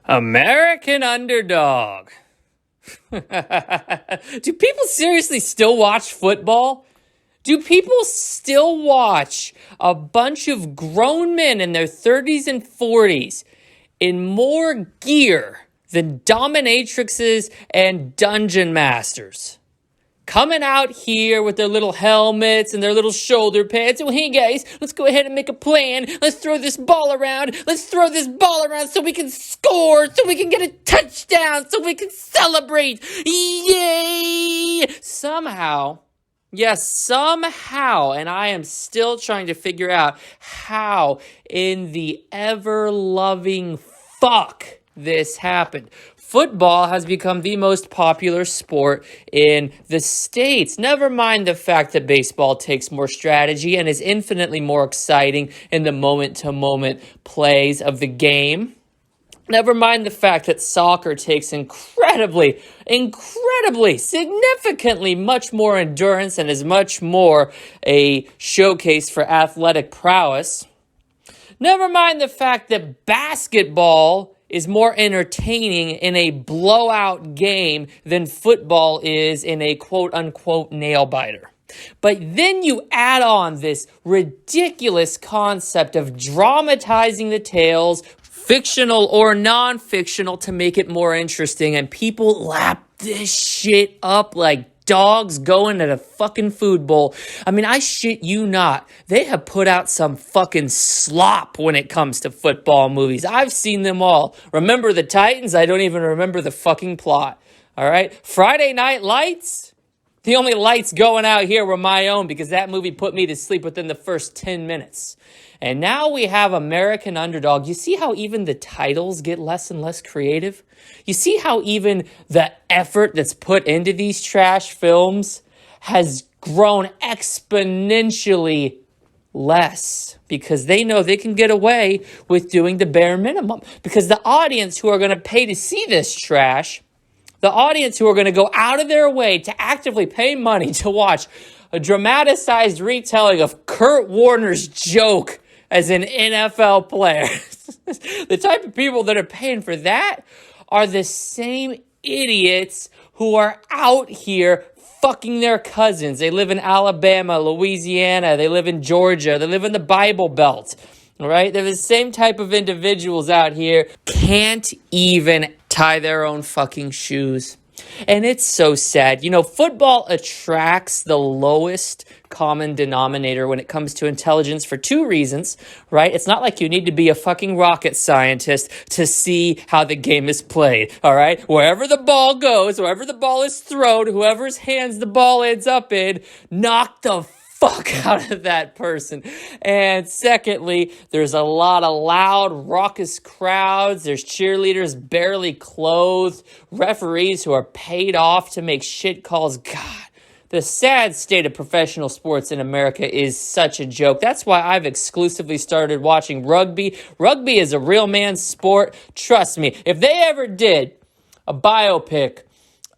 American Underdog. Do people seriously still watch football? Do people still watch a bunch of grown men in their 30s and 40s in more gear than dominatrixes and dungeon masters? Coming out here with their little helmets and their little shoulder pads. Oh, hey guys, let's go ahead and make a plan. Let's throw this ball around. Let's throw this ball around so we can score, so we can get a touchdown, so we can celebrate. Yay! Somehow, and I am still trying to figure out how in the ever-loving fuck this happened. Football has become the most popular sport in the States. Never mind the fact that baseball takes more strategy and is infinitely more exciting in the moment-to-moment plays of the game. Never mind the fact that soccer takes incredibly, significantly much more endurance and is much more a showcase for athletic prowess. Never mind the fact that basketball is more entertaining in a blowout game than football is in a quote-unquote nail-biter. But then you add on this ridiculous concept of dramatizing the tales, fictional or non-fictional, to make it more interesting, and people lap this shit up like dogs going at a fucking food bowl. I mean, I shit you not. They have put out some fucking slop when it comes to football movies. I've seen them all. Remember the Titans? I don't even remember the fucking plot. All right? Friday Night Lights? The only lights going out here were my own because that movie put me to sleep within the first 10 minutes. And now we have American Underdog. You see how even the titles get less and less creative? You see how even the effort that's put into these trash films has grown exponentially less because they know they can get away with doing the bare minimum. Because the audience who are going to pay to see this trash, the audience who are going to go out of their way to actively pay money to watch a dramatized retelling of Kurt Warner's joke as an NFL player. The type of people that are paying for that are the same idiots who are out here fucking their cousins. They live in Alabama, Louisiana, they live in Georgia, they live in the Bible Belt. All right? They're the same type of individuals out here, can't even tie their own fucking shoes. And it's so sad. You know, football attracts the lowest common denominator when it comes to intelligence for two reasons, right? It's not like you need to be a fucking rocket scientist to see how the game is played, all right? Wherever the ball goes, wherever the ball is thrown, whoever's hands the ball ends up in, knock the fuck out of that person. And secondly, there's a lot of loud, raucous crowds. There's cheerleaders barely clothed, referees who are paid off to make shit calls. God, the sad state of professional sports in America is such a joke. That's why I've exclusively started watching rugby. Rugby is a real man's sport. Trust me, if they ever did a biopic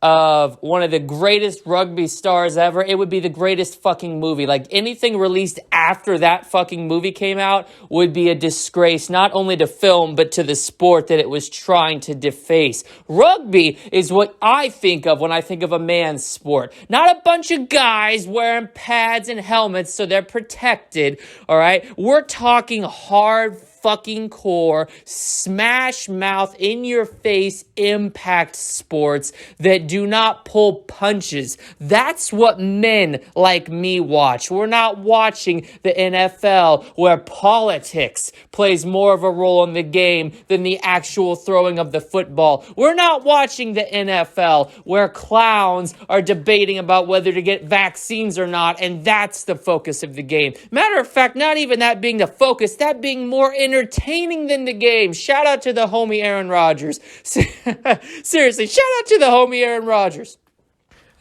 of one of the greatest rugby stars ever, it would be the greatest fucking movie. Like, anything released after that fucking movie came out would be a disgrace, not only to film, but to the sport that it was trying to deface. Rugby is what I think of when I think of a man's sport. Not a bunch of guys wearing pads and helmets so they're protected, all right? We're talking hard fucking core, smash mouth, in your face impact sports that do not pull punches. That's what men like me watch. We're not watching the NFL where politics plays more of a role in the game than the actual throwing of the football. We're not watching the NFL where clowns are debating about whether to get vaccines or not, and that's the focus of the game. Matter of fact, not even that being the focus, that being more entertaining than the game. Shout out to the homie Aaron Rodgers. Seriously, shout out to the homie Aaron Rodgers.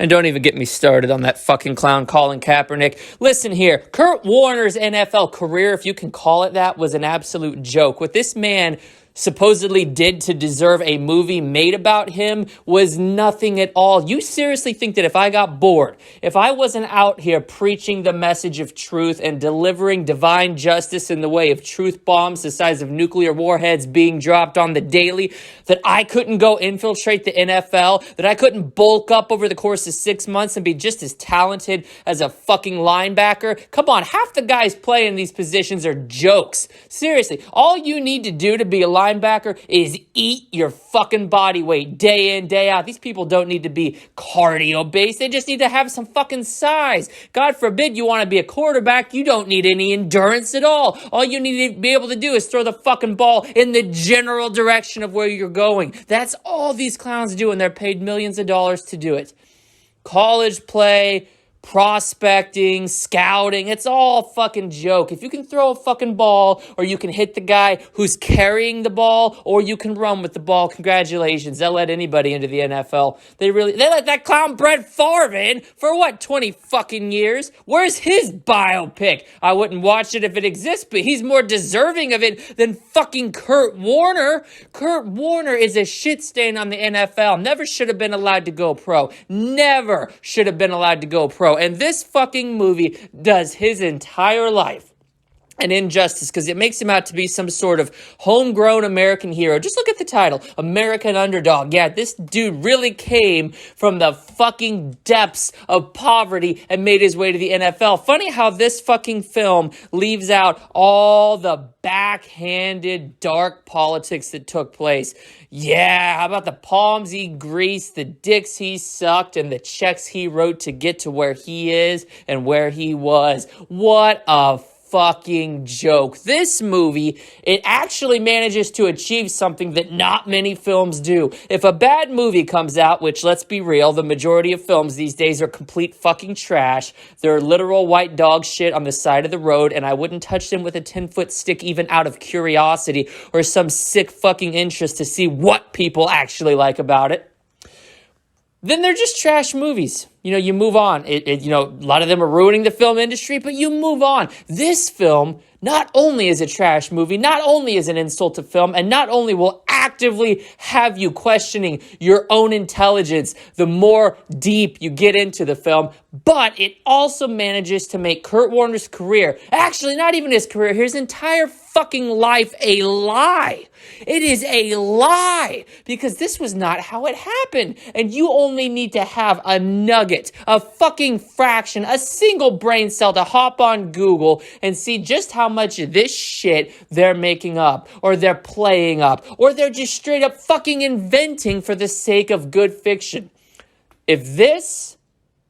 And don't even get me started on that fucking clown Colin Kaepernick. Listen here, Kurt Warner's NFL career, if you can call it that, was an absolute joke. What this man supposedly did to deserve a movie made about him was nothing at all. You seriously think that if I got bored, if I wasn't out here preaching the message of truth and delivering divine justice in the way of truth bombs the size of nuclear warheads being dropped on the daily, that I couldn't go infiltrate the NFL, that I couldn't bulk up over the course of 6 months and be just as talented as a fucking linebacker? Come on, half the guys playing these positions are jokes. Seriously, all you need to do to be a linebacker is eat your fucking body weight day in, day out. These people don't need to be cardio-based. They just need to have some fucking size. God forbid you want to be a quarterback. You don't need any endurance at all. All you need to be able to do is throw the fucking ball in the general direction of where you're going. That's all these clowns do, and they're paid millions of dollars to do it. College play, prospecting, scouting, it's all a fucking joke. If you can throw a fucking ball, or you can hit the guy who's carrying the ball, or you can run with the ball, congratulations. They'll let anybody into the NFL. They let that clown Brett Favre in for what, 20 fucking years? Where's his biopic? I wouldn't watch it if it exists, but he's more deserving of it than fucking Kurt Warner. Kurt Warner is a shit stain on the NFL. Never should have been allowed to go pro. Never should have been allowed to go pro. And this fucking movie does his entire life an injustice because it makes him out to be some sort of homegrown American hero. Just look at the title, American Underdog. Yeah, this dude really came from the fucking depths of poverty and made his way to the NFL. Funny how this fucking film leaves out all the backhanded dark politics that took place. Yeah, how about the palms he greased, the dicks he sucked, and the checks he wrote to get to where he is and where he was? What a fucking joke. This movie, it actually manages to achieve something that not many films do. If a bad movie comes out, which, let's be real, the majority of films these days are complete fucking trash. They're literal white dog shit on the side of the road, and I wouldn't touch them with a 10-foot stick even out of curiosity or some sick fucking interest to see what people actually like about it. Then they're just trash movies. You know, you move on. A lot of them are ruining the film industry, but you move on. This film not only is a trash movie, not only is an insult to film, and not only will actively have you questioning your own intelligence the more deep you get into the film, but it also manages to make Kurt Warner's career, actually not even his career, his entire fucking life, a lie. It is a lie, because this was not how it happened. And you only need to have a nugget, a fucking fraction, a single brain cell to hop on Google and see just how much of this shit they're making up, or they're playing up, or they're just straight up fucking inventing for the sake of good fiction. If this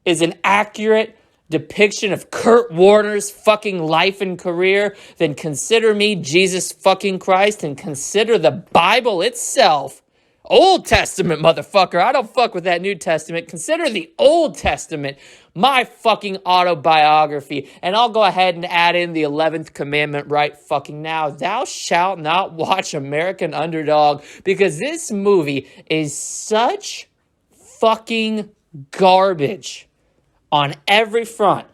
is an accurate depiction of Kurt Warner's fucking life and career, then consider me Jesus fucking Christ, and consider the Bible itself, Old Testament, motherfucker. I don't fuck with that New Testament. Consider the Old Testament my fucking autobiography. And I'll go ahead and add in the 11th commandment right fucking now. Thou shalt not watch American Underdog, because this movie is such fucking garbage on every front.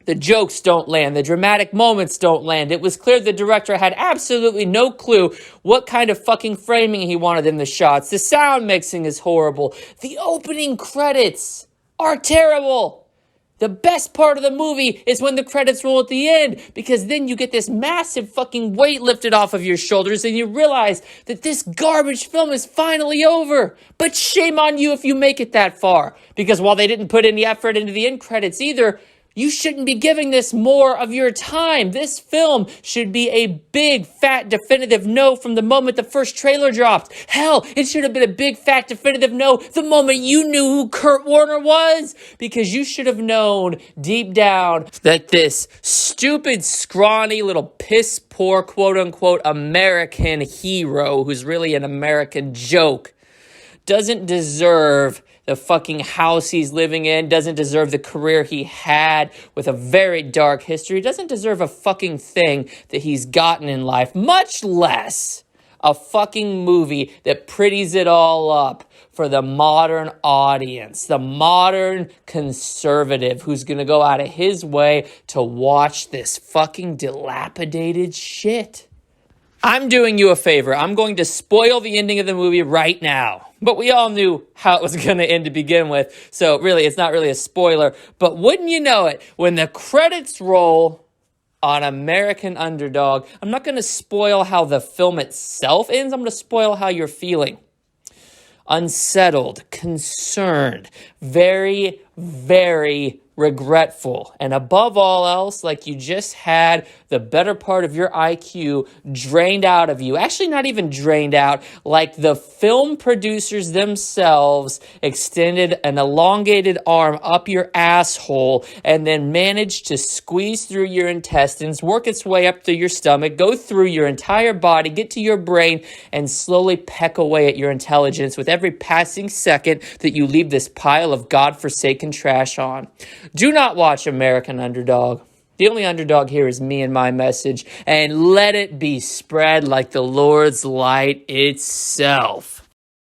The jokes don't land. The dramatic moments don't land. It was clear the director had absolutely no clue what kind of fucking framing he wanted in the shots. The sound mixing is horrible. The opening credits are terrible. The best part of the movie is when the credits roll at the end, because then you get this massive fucking weight lifted off of your shoulders and you realize that this garbage film is finally over. But shame on you if you make it that far, because while they didn't put any effort into the end credits either, you shouldn't be giving this more of your time. This film should be a big, fat, definitive no from the moment the first trailer dropped. Hell, it should have been a big, fat, definitive no the moment you knew who Kurt Warner was. Because you should have known deep down that this stupid, scrawny, little piss-poor, quote-unquote, American hero, who's really an American joke, doesn't deserve the fucking house he's living in, doesn't deserve the career he had with a very dark history, doesn't deserve a fucking thing that he's gotten in life, much less a fucking movie that pretties it all up for the modern audience, the modern conservative who's going to go out of his way to watch this fucking dilapidated shit. I'm doing you a favor. I'm going to spoil the ending of the movie right now. But we all knew how it was going to end to begin with. So really, it's not really a spoiler. But wouldn't you know it, when the credits roll on American Underdog, I'm not going to spoil how the film itself ends. I'm going to spoil how you're feeling. Unsettled, concerned, very, very regretful, and above all else, like you just had the better part of your IQ drained out of you. Actually, not even drained out, like the film producers themselves extended an elongated arm up your asshole and then managed to squeeze through your intestines, work its way up through your stomach, go through your entire body, get to your brain, and slowly peck away at your intelligence with every passing second that you leave this pile of godforsaken trash on. Do not watch American Underdog. The only underdog here is me and my message, and let it be spread like the Lord's light itself.